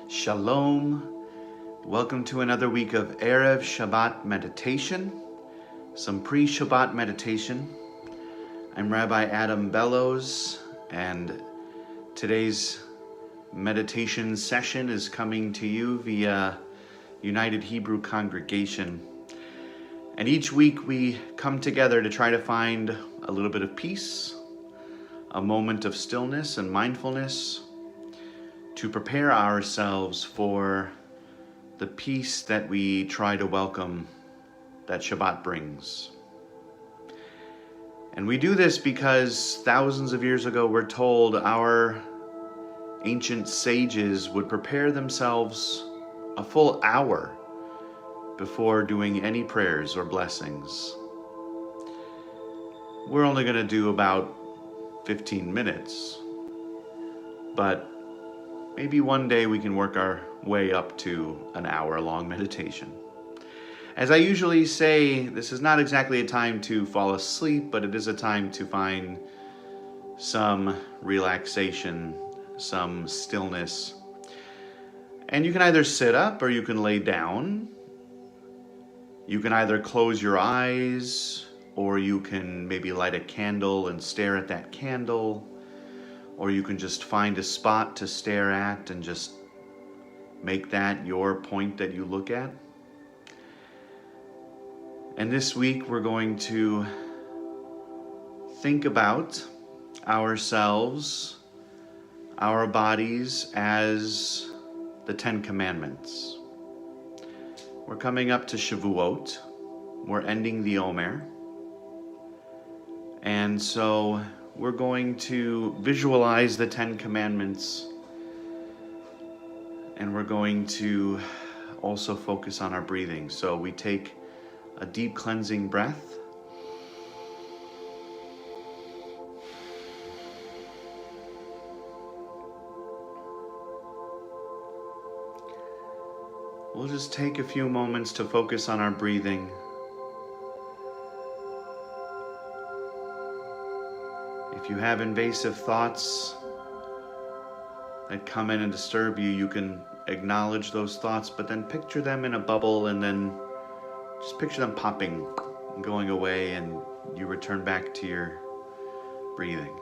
Shalom. Welcome to another week of Erev Shabbat meditation, some pre-Shabbat meditation. I'm Rabbi Adam Bellows, and today's meditation session is coming to you via United Hebrew Congregation. And each week we come together to try to find a little bit of peace, a moment of stillness and mindfulness, to prepare ourselves for the peace that we try to welcome that Shabbat brings. And we do this because thousands of years ago we're told our ancient sages would prepare themselves a full hour before doing any prayers or blessings. We're only going to do about 15 minutes, but maybe one day we can work our way up to an hour-long meditation. As I usually say, this is not exactly a time to fall asleep, but it is a time to find some relaxation, some stillness. And you can either sit up or you can lay down. You can either close your eyes, or you can maybe light a candle and stare at that candle. Or you can just find a spot to stare at and just make that your point that you look at. And this week we're going to think about ourselves, our bodies as the Ten Commandments. We're coming up to Shavuot. We're ending the Omer. And so we're going to visualize the Ten Commandments, and we're going to also focus on our breathing. So we take a deep cleansing breath. We'll just take a few moments to focus on our breathing. If you have invasive thoughts that come in and disturb you, you can acknowledge those thoughts, but then picture them in a bubble, and then just picture them popping and going away, and you return back to your breathing.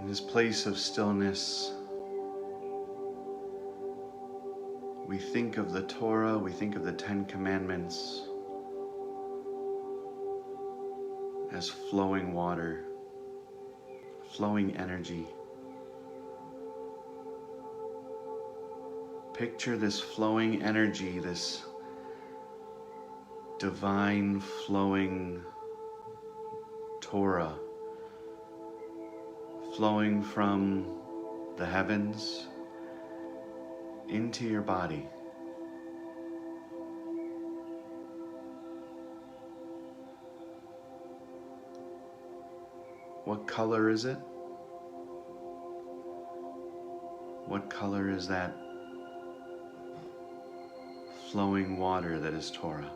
In this place of stillness, we think of the Torah, we think of the Ten Commandments as flowing water, flowing energy. Picture this flowing energy, this divine flowing Torah, flowing from the heavens into your body. What color is it? What color is that flowing water that is Torah?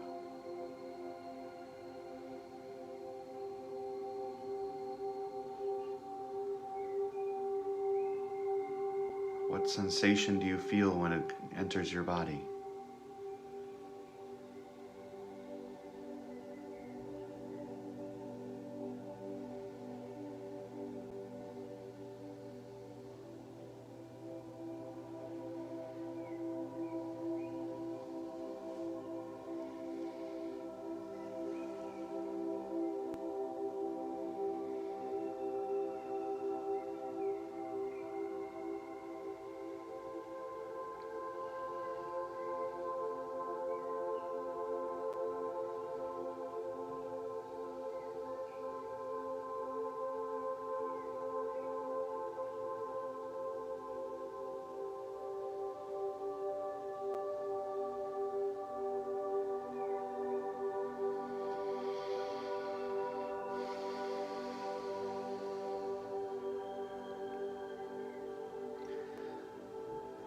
What sensation do you feel when it enters your body?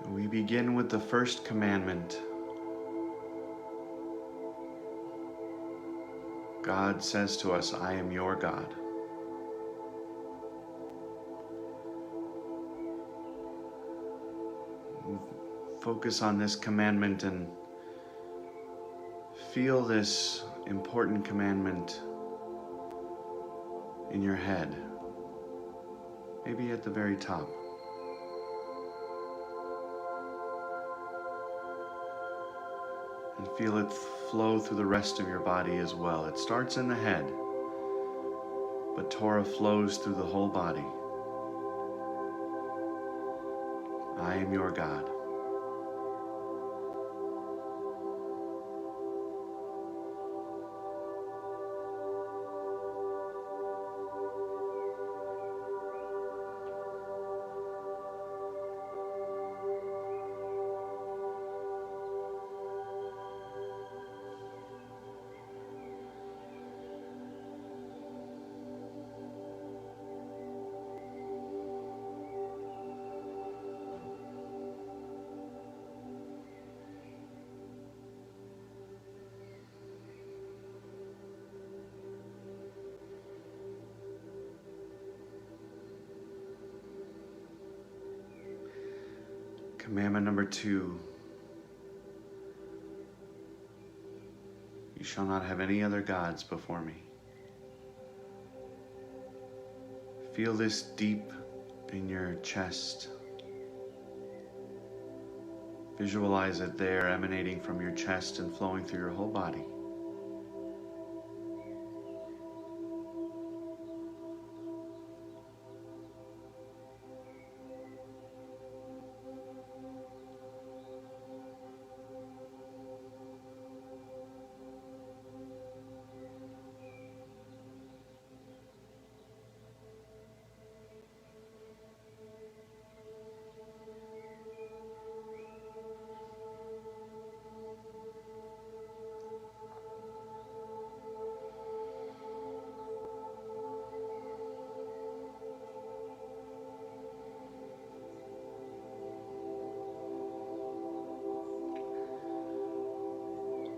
We begin with the first commandment. God says to us, I am your God. Focus on this commandment and feel this important commandment in your head, maybe at the very top. And feel it flow through the rest of your body as well. It starts in the head, but Torah flows through the whole body. I am your God. Commandment number 2. You shall not have any other gods before me. Feel this deep in your chest. Visualize it there, emanating from your chest and flowing through your whole body.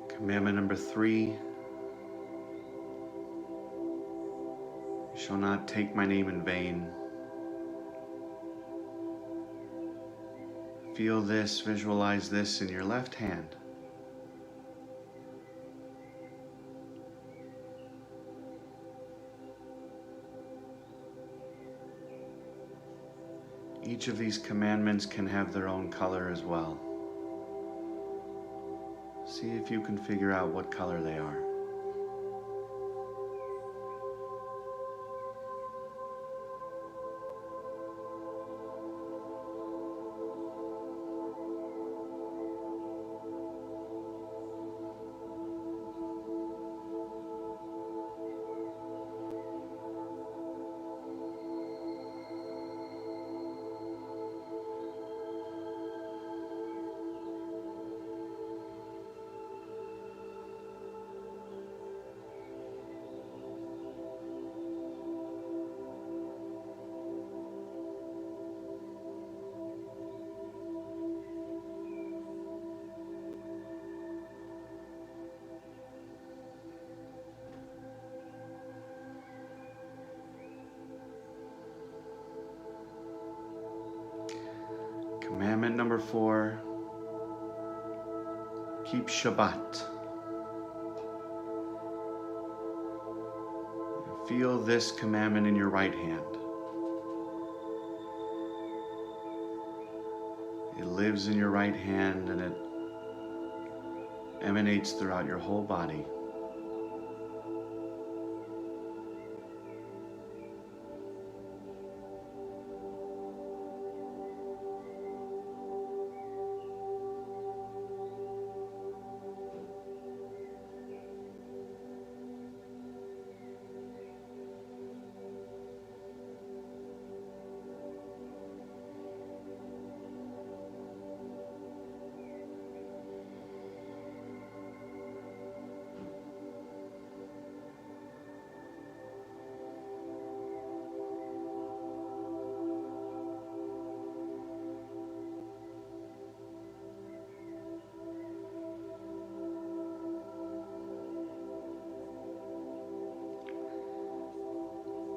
Commandment number 3. You shall not take my name in vain. Feel this, visualize this in your left hand. Each of these commandments can have their own color as well. See if you can figure out what color they are. Commandment number 4, keep Shabbat. Feel this commandment in your right hand. It lives in your right hand and it emanates throughout your whole body.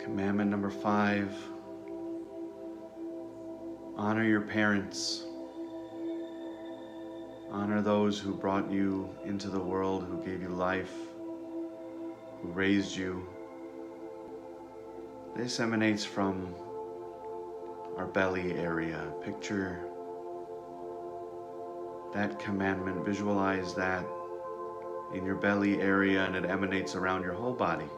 Commandment number 5, honor your parents. Honor those who brought you into the world, who gave you life, who raised you. This emanates from our belly area. Picture that commandment, visualize that in your belly area, and it emanates around your whole body.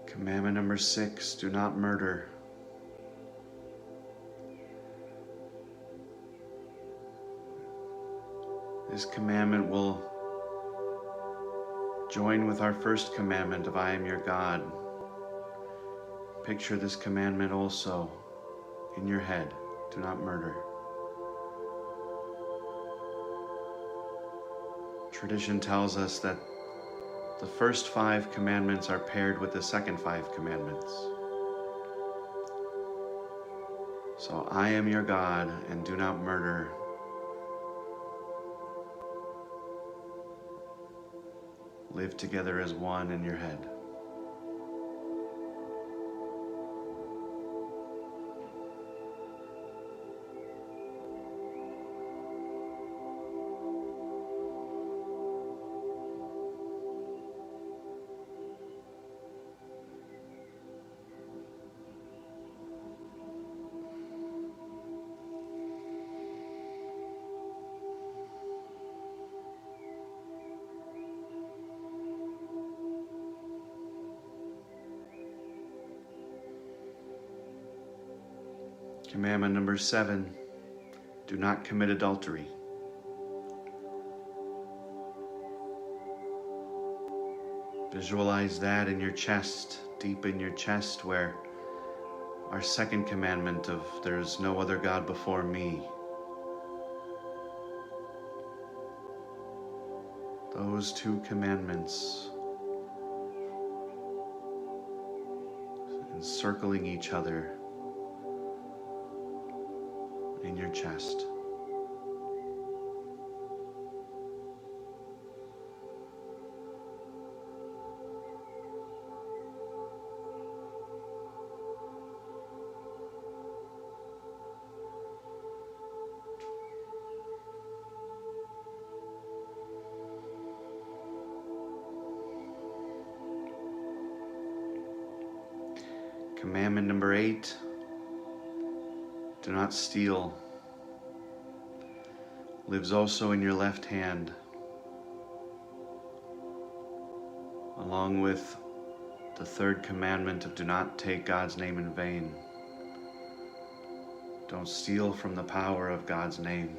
Commandment number 6, do not murder. This commandment will join with our first commandment of I am your God. Picture this commandment also in your head, do not murder. Tradition tells us that the first 5 commandments are paired with the second 5 commandments. So I am your God and do not murder. Live together as one in your head. Commandment number 7, do not commit adultery. Visualize that in your chest, deep in your chest, where our second commandment of there is no other God before me. Those 2 commandments encircling each other in your chest. Commandment number 8, do not steal. Lives also in your left hand, along with the 3rd commandment of do not take God's name in vain. Don't steal from the power of God's name.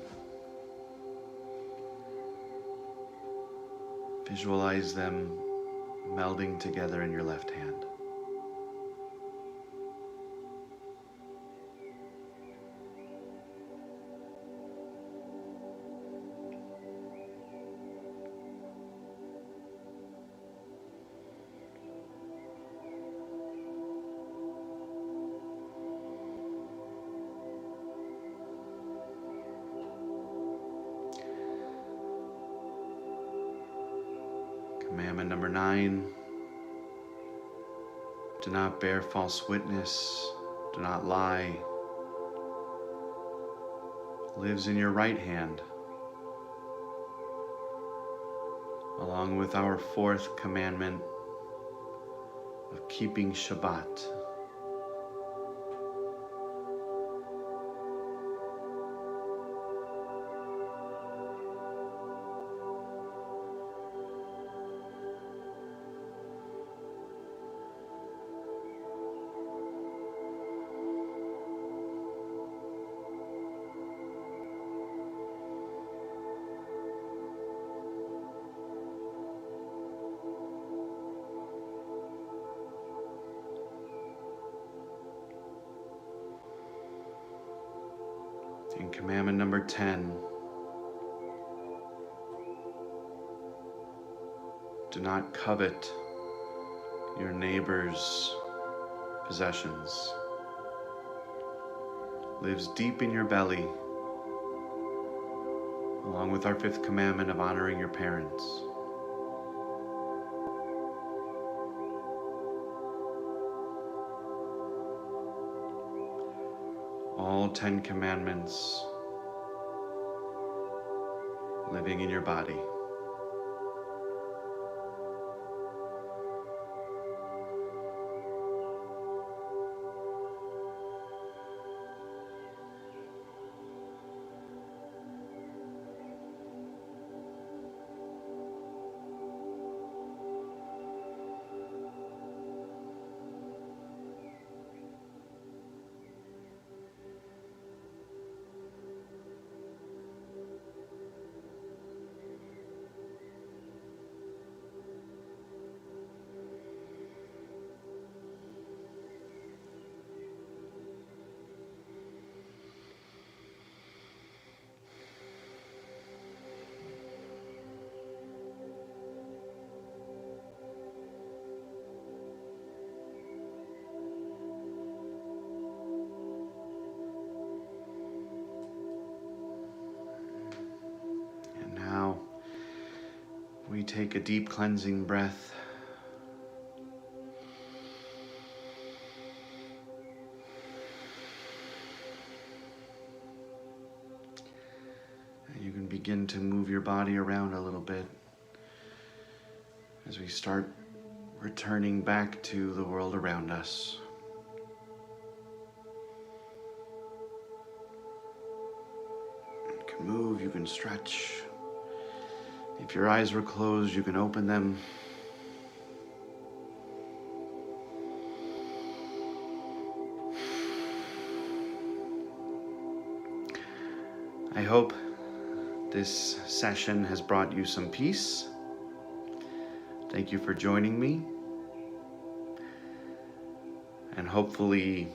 Visualize them melding together in your left hand. Commandment number 9, do not bear false witness, do not lie, lives in your right hand, along with our 4th commandment of keeping Shabbat. And commandment number 10, do not covet your neighbor's possessions. Lives deep in your belly, along with our 5th commandment of honoring your parents. All 10 commandments living in your body. We take a deep cleansing breath. And you can begin to move your body around a little bit as we start returning back to the world around us. You can move, you can stretch. If your eyes were closed, you can open them. I hope this session has brought you some peace. Thank you for joining me. And hopefully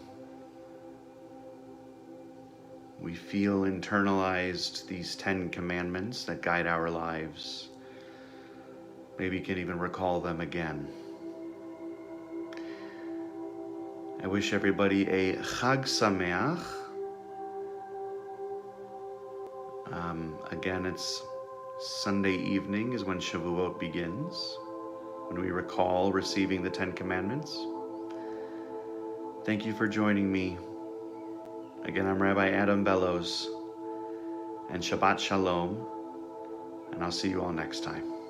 we feel internalized these 10 commandments that guide our lives. Maybe you can even recall them again. I wish everybody a Chag Sameach. Again, it's Sunday evening is when Shavuot begins, when we recall receiving the 10 commandments. Thank you for joining me. Again, I'm Rabbi Adam Bellows, and Shabbat Shalom, and I'll see you all next time.